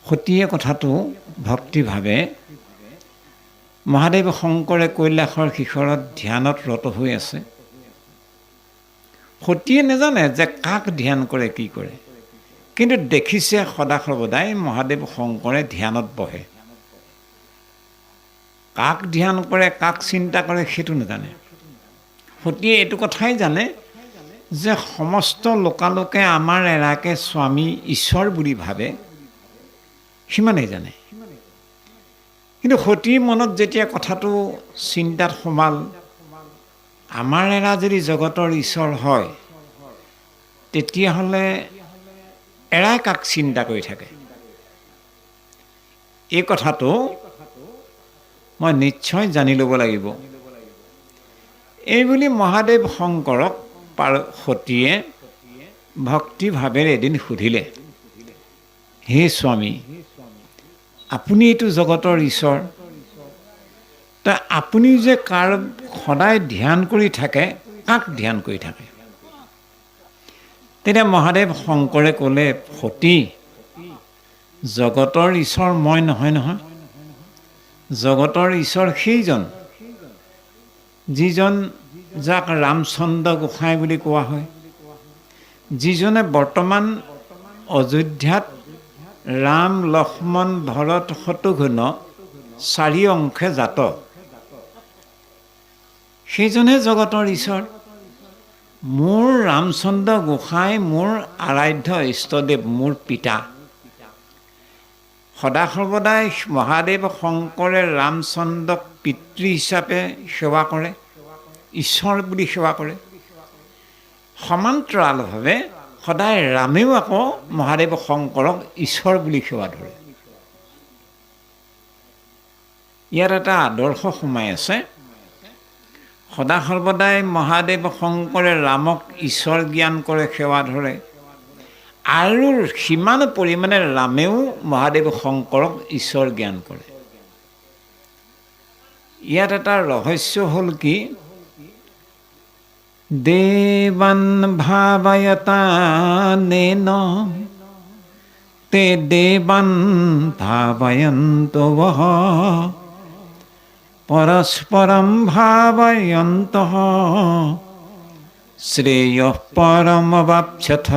সতীয়ে কথাটো ভক্তিভাৱে মহাদেৱ শংকৰে কৈলাশৰ শিখৰত ধ্যানত ৰত হৈ আছে। সতীয়ে নাজানে যে কাক ধ্যান কৰে, কি কৰে, কিন্তু দেখিছে সদা সৰ্বদাই মহাদেৱ শংকৰে ধ্যানত বহে। কাক ধ্যান কৰে, কাক চিন্তা কৰে সেইটো নাজানে। সতীয়ে এইটো কথাই জানে যে সমস্ত লোকালোকে আমাৰ এৰাকে স্বামী ঈশ্বৰ বুলি ভাবে, সিমানেই জানে। কিন্তু সতীৰ মনত যেতিয়া কথাটো চিন্তাত সোমাল, আমাৰ এৰা যদি জগতৰ ঈশ্বৰ হয়, তেতিয়াহ'লে এৰাই কাক চিন্তা কৰি থাকে? এই কথাটো মই নিশ্চয় জানি ল'ব লাগিব। এইবুলি মহাদেৱ শংকৰক সতীয়ে ভক্তিভাৱেৰে এদিন সুধিলে, হে স্বামী, আপুনি এইটো জগতৰ ঈশ্বৰ, তা আপুনি যে কাৰ সদায় ধ্যান কৰি থাকে, কাক ধ্যান কৰি থাকে? তেতিয়া মহাদেৱ শংকৰে ক'লে, সতী, জগতৰ ঈশ্বৰ মই নহয় নহয়। জগতৰ ঈশ্বৰ সেইজন যিজন যাক ৰামচন্দ্ৰ গোসাঁই বুলি কোৱা হয়, যিজনে বৰ্তমান অযোধ্যাত ৰাম, লক্ষ্মণ, ভৰত, শত্ৰুঘ্ন 4 অংশে জাত, সেইজনহে জগতৰ ঈশ্বৰ। মোৰ ৰামচন্দ্ৰ গোসাঁই মোৰ আৰাধ্য ইষ্টদেৱ, মোৰ পিতা। সদা সৰ্বদাই মহাদেৱ শংকৰে ৰামচন্দ্ৰক পিতৃ হিচাপে সেৱা কৰে, ঈশ্বৰ বুলি সেৱা কৰে। সমান্তৰালভাৱে সদায় ৰামেও আকৌ মহাদেৱ শংকৰক ঈশ্বৰ বুলি সেৱা ধৰে। ইয়াত এটা আদৰ্শ সোমাই আছে। সদা সৰ্বদাই মহাদেৱ শংকৰে ৰামক ঈশ্বৰ জ্ঞান কৰে, সেৱা ধৰে, আৰু সিমান পৰিমাণে ৰামেও মহাদেৱ শংকৰক ঈশ্বৰ জ্ঞান কৰে। ইয়াত এটা ৰহস্য হ'ল কি, দেৱান ভাৱয়তানেন তে দেৱান ভাৱয়ন্তঃ পৰস্পৰম ভাৱয়ন্তঃ শ্ৰেয়ঃ পৰমৱাপ্স্যথ।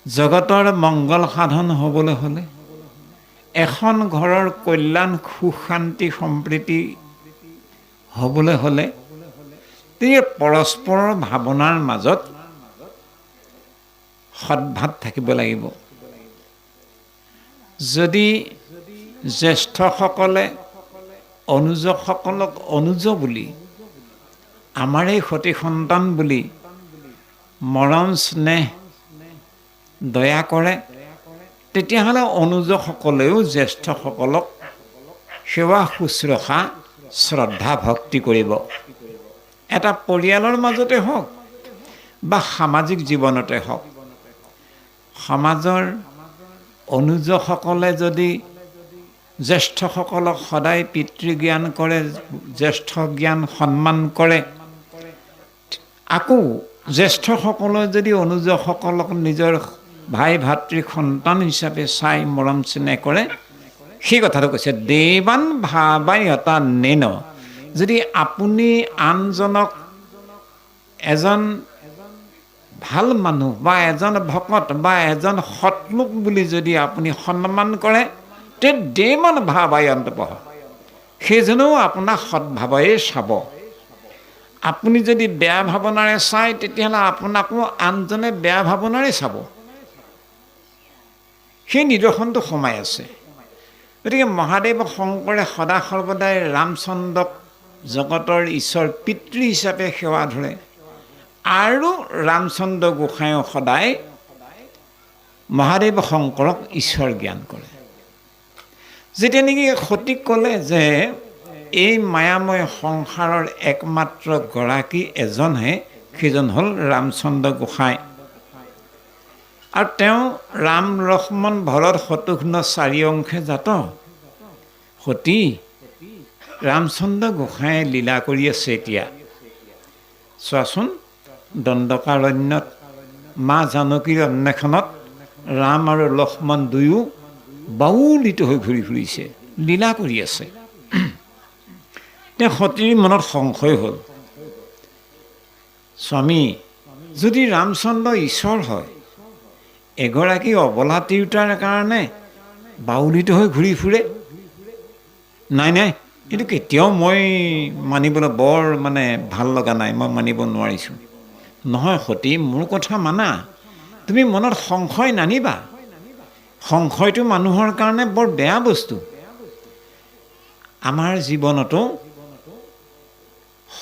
জগতৰ মংগল সাধন হ'বলৈ হ'লে, এখন ঘৰৰ কল্যাণ, সুখ, শান্তি, সম্প্ৰীতি হ'বলৈ হ'লে পৰস্পৰৰ ভাৱনাৰ মাজত সদ্ভাৱ থাকিব লাগিব। যদি জ্যেষ্ঠসকলে অনুজসকলক অনুজ বুলি, আমাৰেই সতি সন্তান বুলি মৰম, স্নেহ, দয়া কৰে, তেতিয়াহ'লে অনুজসকলেও জ্যেষ্ঠসকলক সেৱা, শুশ্ৰূষা, শ্ৰদ্ধা, ভক্তি কৰিব। এটা পৰিয়ালৰ মাজতে হওক বা সামাজিক জীৱনতে হওক, সমাজৰ অনুজসকলে যদি জ্যেষ্ঠসকলক সদায় পিতৃজ্ঞান কৰে, জ্যেষ্ঠ জ্ঞান সন্মান কৰে, আকৌ জ্যেষ্ঠসকলে যদি অনুজসকলক নিজৰ ভাই ভাতৃ সন্তান হিচাপে চাই মৰম স্নেহ কৰে, সেই কথাটো কৈছে দেৱান ভাৱয়তানেন। যদি আপুনি আনজনক এজন ভাল মানুহ বা এজন ভকত বা এজন সৎলোক বুলি যদি আপুনি সন্মান কৰে, তে দেৱান ভাৱয়ন্তঃ, সেইজনেও আপোনাক সৎভাৱেই চাব। আপুনি যদি বেয়া ভাৱনাৰে চায়, তেতিয়াহ'লে আপোনাকো আনজনে বেয়া ভাৱনাৰে চাব। সেই নিদৰ্শনটো সোমাই আছে। গতিকে মহাদেৱ শংকৰে সদা সৰ্বদাই ৰামচন্দ্ৰক জগতৰ ঈশ্বৰ, পিতৃ হিচাপে সেৱা ধৰে, আৰু ৰামচন্দ্ৰ গোসাঁইও সদায় মহাদেৱ শংকৰক ঈশ্বৰ জ্ঞান কৰে। যেতিয়া নেকি সতীক ক'লে যে এই মায়াময় সংসাৰৰ একমাত্ৰ গৰাকী এজনহে, সেইজন হ'ল ৰামচন্দ্ৰ গোসাঁই, আৰু তেওঁ ৰাম, লক্ষ্মণ, ভৰত, শত্ৰুঘ্ন 4 অংশে জাত। সতী, ৰামচন্দ্ৰ গোসাঁয়ে লীলা কৰি আছে। এতিয়া চোৱাচোন, দণ্ডকাৰণ্যত মা জানকীৰ অন্বেষণত ৰাম আৰু লক্ষ্মণ দুয়ো বাউলিত হৈ ঘূৰি ফুৰিছে, লীলা কৰি আছে। তেওঁ সতীৰ মনত সংশয় হ'ল, স্বামী, যদি ৰামচন্দ্ৰ ঈশ্বৰ হয়, এগৰাকী অবলা তিৰোতাৰ কাৰণে বাউলিত হৈ ঘূৰি ফুৰে? নাই নাই, এইটো কেতিয়াও মই মানিবলৈ বৰ ভাল লগা নাই, মই মানিব নোৱাৰিছোঁ। নহয় সতী, মোৰ কথা মানা, তুমি মনত সংশয় নানিবা। সংশয়টো মানুহৰ কাৰণে বৰ বেয়া বস্তু। আমাৰ জীৱনতো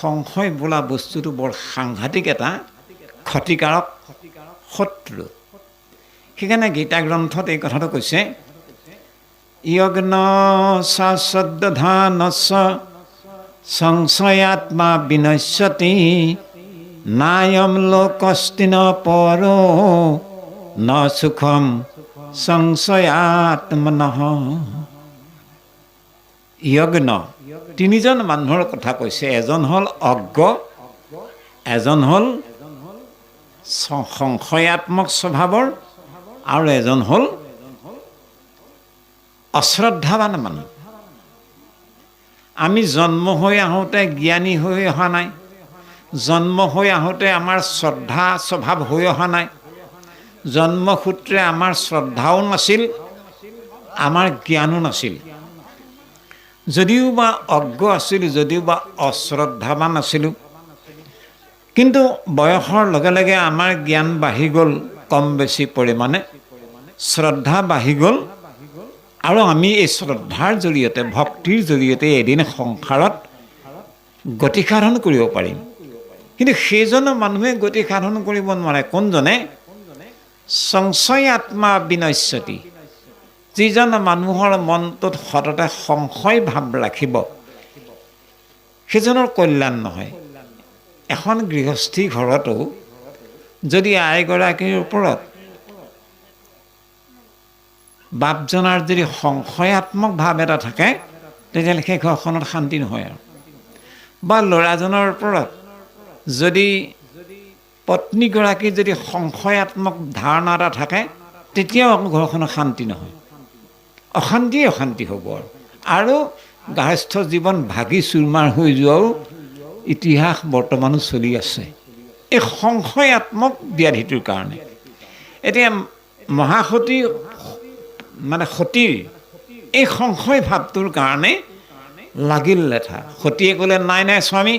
সংশয় বোলা বস্তুটো বৰ সাংঘাতিক এটা ক্ষতিকাৰক শত্ৰু। সেইকাৰণে গীতা গ্ৰন্থত এই কথাটো কৈছে, য়জ্ঞ শাশ্বতধানস্য সংশয়াত্মা বিনশ্যতি নায়ম লোকস্তিন পৰো ন সুখম সংশয়াত্মনঃ। য়জ্ঞ, তিনিজন মানুহৰ কথা কৈছে। এজন হ'ল অজ্ঞ, এজন হ'ল সংশয়াত্মক স্বভাৱৰ, আৰু এজন হ'ল অশ্ৰদ্ধাৱান মানুহ। আমি জন্ম হৈ আহোঁতে জ্ঞানী হৈ অহা নাই, জন্ম হৈ আহোঁতে আমাৰ শ্ৰদ্ধা স্বভাৱ হৈ অহা নাই। জন্মসূত্ৰে আমাৰ শ্ৰদ্ধাও নাছিল, আমাৰ জ্ঞানো নাছিল। যদিও বা অজ্ঞ আছিলোঁ, যদিও বা অশ্ৰদ্ধাৱান আছিলোঁ, কিন্তু বয়সৰ লগে লগে আমাৰ জ্ঞান বাঢ়ি গ'ল, কম বেছি পৰিমাণে শ্ৰদ্ধা বাঢ়ি গ'ল, আৰু আমি এই শ্ৰদ্ধাৰ জৰিয়তে, ভক্তিৰ জৰিয়তে এদিন সংসাৰত গতি সাধন কৰিব পাৰিম। কিন্তু সেইজনো মানুহে গতি সাধন কৰিব নোৱাৰে। কোনজনে? সংশয়াত্মা বিনশ্যতি, যিজন মানুহৰ মনটোত সততে সংশয় ভাৱ ৰাখিব, সেইজনৰ কল্যাণ নহয়। এখন গৃহস্থী ঘৰতো যদি আইগৰাকীৰ ওপৰত বাপজনাৰ যদি সংশয়াত্মক ভাৱ এটা থাকে, তেতিয়াহ'লে সেই ঘৰখনত শান্তি নহয়। আৰু বা ল'ৰাজনৰ ওপৰত যদি পত্নীগৰাকীৰ যদি সংশয়াত্মক ধাৰণা এটা থাকে, তেতিয়াও আকৌ ঘৰখনত শান্তি নহয়, অশান্তি হ'ব। আৰু গৃহস্থ জীৱন ভাগি চুৰমাৰ হৈ যোৱাও ইতিহাস বৰ্তমানো চলি আছে, এই সংশয়াত্মক ব্যাধিটোৰ কাৰণে। এতিয়া মহাসতী সতীৰ এই সংশয় ভাৱটোৰ কাৰণে লাগিল লেঠা। সতীয়ে ক'লে, নাই নাই স্বামী,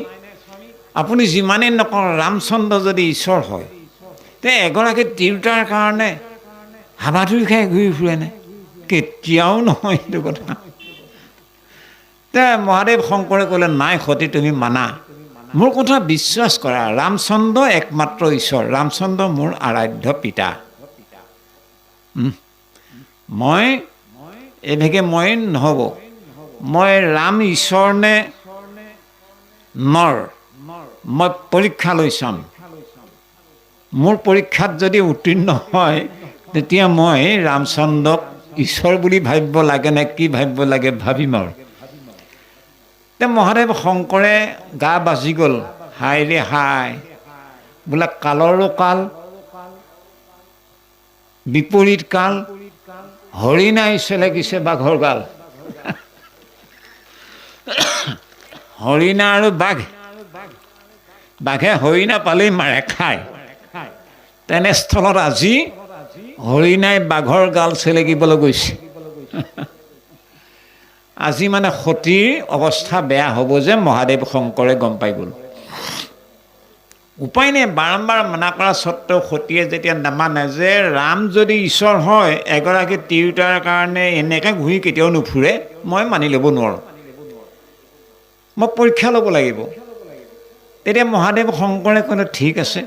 আপুনি যিমানেই নকওঁ, ৰামচন্দ্ৰ যদি ঈশ্বৰ হয়, তে এগৰাকী তিৰোতাৰ কাৰণে হাবাথুৰি খাই ঘূৰি ফুৰেনে? কেতিয়াও নহয় এইটো কথা। তে মহাদেৱ শংকৰে ক'লে, নাই সতী, তুমি মানা, মোৰ কথা বিশ্বাস কৰা, ৰামচন্দ্ৰ একমাত্ৰ ঈশ্বৰ, ৰামচন্দ্ৰ মোৰ আৰাধ্য পিতা। মই এইভাগে মই নহ'ব, মই ৰাম ঈশ্বৰ নে নৰ মই পৰীক্ষা লৈ চাম। মোৰ পৰীক্ষাত যদি উত্তীৰ্ণ হয়, তেতিয়া মই ৰামচন্দ্ৰক ঈশ্বৰ বুলি ভাবিব লাগে নে কি ভাবিব লাগে ভাবিম। আৰু তে মহাদেৱ শংকৰে গা বাজি গ'ল, হাই ৰে হাই, বোলে কালৰো কাল, বিপৰীত কাল, হৰিণাই চেলেকিছে বাঘৰ গাল। হৰিণা আৰু বাঘ, বাঘে হৰিণা পালেই মাৰে খায়, তেনেস্থলত আজি হৰিণাই বাঘৰ গাল চেলেকিবলৈ গৈছে। আজি সতীৰ অৱস্থা বেয়া হ'ব যে মহাদেৱ শংকৰে গম পাই গ'ল। উপায় নাই, বাৰম্বাৰ মানা কৰা স্বত্বেও সতীয়ে যেতিয়া নামানে যে ৰাম যদি ঈশ্বৰ হয়, এগৰাকী তিৰোতাৰ কাৰণে এনেকৈ ঘূৰি কেতিয়াও নুফুৰে, মই মানি ল'ব নোৱাৰোঁ, মই পৰীক্ষা ল'ব লাগিব। তেতিয়া মহাদেৱ শংকৰে ক'লে, ঠিক আছে,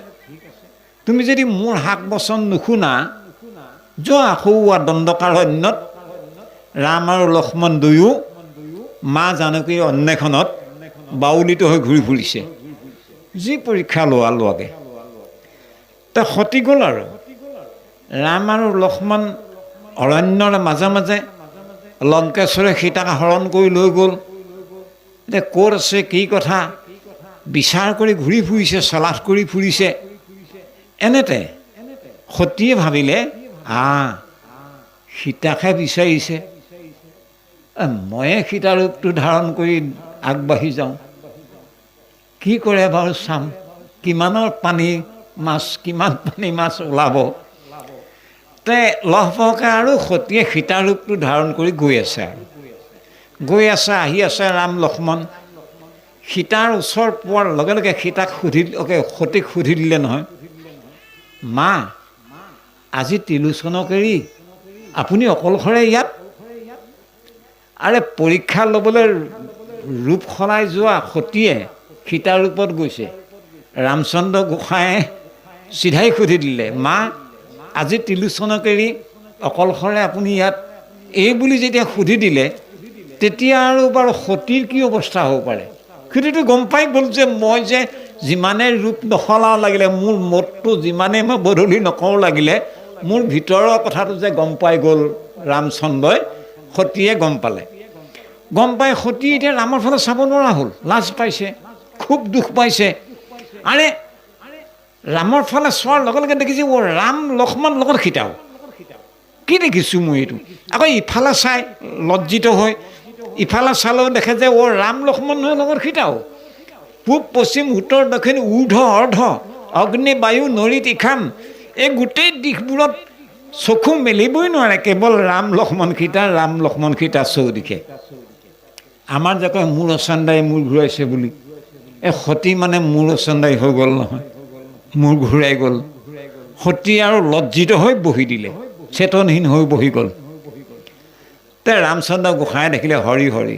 তুমি যদি মোৰ হাক বচন নুশুনা, যোৱা সৌৱা দণ্ডকাৰণ্যত ৰাম আৰু লক্ষ্মণ দুয়ো মা জানকীৰ অন্বেষণত বাউলিত হৈ ঘূৰি ফুৰিছে, যি পৰীক্ষা লোৱাগে। তে সতি গ'ল, আৰু ৰাম আৰু লক্ষ্মণ অৰণ্যৰ মাজে মাজে লংকেশ্বৰে সীতাক হৰণ কৰি লৈ গ'ল। এতিয়া ক'ত আছে কি কথা বিচাৰ কৰি ঘূৰি ফুৰিছে, চলাথ কৰি ফুৰিছে। এনেতে সতীয়ে ভাবিলে, সীতাকহে বিচাৰিছে, ময়ে সীতা ৰূপটো ধাৰণ কৰি আগবাঢ়ি যাওঁ, কি কৰে বাৰু চাম, কিমানৰ কিমান পানী মাছ ওলাব। তে লহপহকৈ আৰু সতীয়ে সীতা ৰূপটো ধাৰণ কৰি গৈ আছে, আহি আছে ৰাম লক্ষ্মণ। সীতাৰ ওচৰ পোৱাৰ লগে লগে সতীক সুধি দিলে নহয়, মা আজি ত্ৰিলোচনক এৰি আপুনি অকলশৰে ইয়াত? আৰে পৰীক্ষা ল'বলৈ ৰূপ সলাই যোৱা সতীয়ে সীতাৰ ৰূপত গৈছে। ৰামচন্দ্ৰ গোসাঁয়ে চিধাই সুধি দিলে, মা আজি ত্ৰিলোচনক এৰি অকলশৰে আপুনি ইয়াত? এই বুলি যেতিয়া সুধি দিলে তেতিয়া আৰু বাৰু সতীৰ কি অৱস্থা হ'ব পাৰে? সতীটো গম পাই গ'ল যে মই যে যিমানে ৰূপ নসলাও লাগিলে, মোৰ মতটো যিমানে মই বদলি নকৰোঁ লাগিলে, মোৰ ভিতৰৰ কথাটো যে গম পাই গ'ল ৰামচন্দ্ৰই, সতীয়ে গম পালে। গম পাই সতী এতিয়া ৰামৰ ফালে চাব নোৱাৰা হ'ল, লাজ পাইছে, খুব দুখ পাইছে। আৰে ৰামৰ ফালে চোৱাৰ লগে লগে দেখিছে ৰাম লক্ষ্মণ লগত সীতাও। কি দেখিছোঁ মই এইটো? আকৌ ইফালে চাই লজ্জিত হৈ ইফালে চালেও দেখে যে ৰাম লক্ষ্মণ নহয়, লগত সীতাও। পূব পশ্চিম উত্তৰ দক্ষিণ ঊৰ্ধ অৰ্ধ অগ্নি বায়ু নৰী তীখান, এই গোটেই দিশবোৰত চকু মেলিবই নোৱাৰে, কেৱল ৰাম লক্ষ্মণ সীতা চৌদিশে। আমাৰ যে কয় মূৰ অচন্দাই মূৰ ঘূৰাইছে বুলি, এই সতী মানে মূৰ অচন্দাই হৈ গ'ল নহয়, মূৰ ঘূৰাই গ'ল। সতী আৰু লজ্জিত হৈ বহি দিলে, চেতনহীন হৈ বহি গ'ল। তে ৰামচন্দ্ৰ গোসাঁয়ে দেখিলে, হৰি হৰি,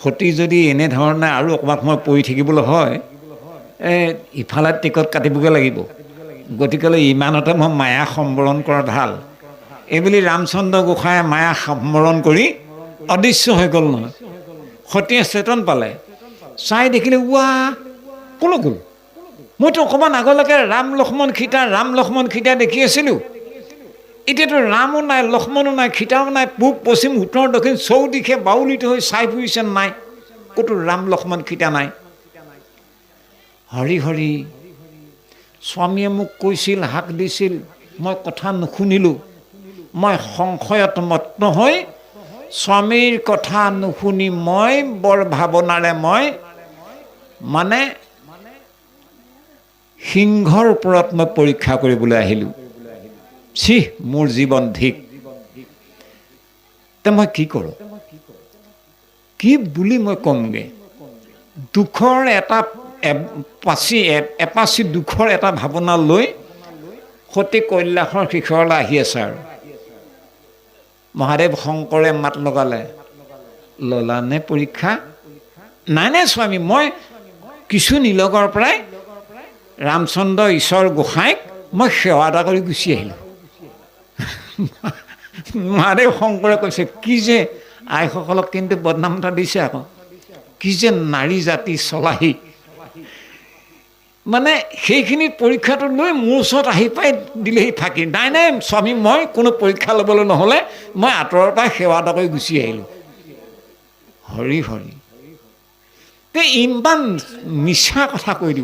সতী যদি এনেধৰণে আৰু অকণমান সময় পৰি থাকিবলৈ হয়, ইফালে টিকট কাটিবগৈ লাগিব, গতিকেলৈ ইমানতে মই মায়া সম্বৰণ কৰা ভাল। এইবুলি ৰামচন্দ্ৰ গোসাঁয়ে মায়া সম্বৰণ কৰি অদৃশ্য হৈ গ'ল নহয়। সতীয়ে চেতন পালে, চাই দেখিলে ক'লৈ গ'ল? মইতো অকণমান আগলৈকে ৰাম লক্ষ্মণ সীতা দেখি আছিলোঁ, এতিয়াতো ৰামো নাই, লক্ষ্মণো নাই, সীতাও নাই। পূব পশ্চিম উত্তৰ দক্ষিণ চৌদিশে বাউলিত হৈ চাই ফুৰিছে, নাই, ক'তো ৰাম লক্ষ্মণ সীতা নাই। হৰি হৰি, স্বামীয়ে মোক কৈছিল, হাক দিছিল, মই কথা নুশুনিলোঁ। মই সংশয়ত মত্ত হৈ স্বামীৰ কথা নুশুনি মই বৰ ভাৱনাৰে মানে সিংহৰ ওপৰত মই পৰীক্ষা কৰিবলৈ আহিলোঁ। মোৰ জীৱন ধিক। তে মই কি কৰোঁ, কি বুলি মই ক'মগৈ? দুখৰ এপাচি দুখৰ এটা ভাৱনা লৈ সতী কৈলাশৰ শিখৰলৈ আহি আছে। আৰু মহাদেৱ শংকৰে মাত লগালে, ল'লানে পৰীক্ষা? নাই স্বামী, মই কিছু নিলগৰ পৰাই ৰামচন্দ্ৰ ঈশ্বৰ গোসাঁইক মই সেৱা এটা কৰি গুচি আহিলোঁ। মহাদেৱ শংকৰে কৈছে, কি যে আইসকলক কিন্তু বদনাম এটা দিছে আকৌ, কি যে নাৰী জাতি চলাহী। মানে সেইখিনি পৰীক্ষাটো লৈ মোৰ ওচৰত আহি পাই দিলেহি ফাঁকি। নাই স্বামী, মই কোনো পৰীক্ষা ল'বলৈ নহ'লে মই আঁতৰৰ পৰাই সেৱা এটা কৰি গুচি আহিলোঁ। হৰি হৰি, তে ইমান মিছা কথা কৈ দিব।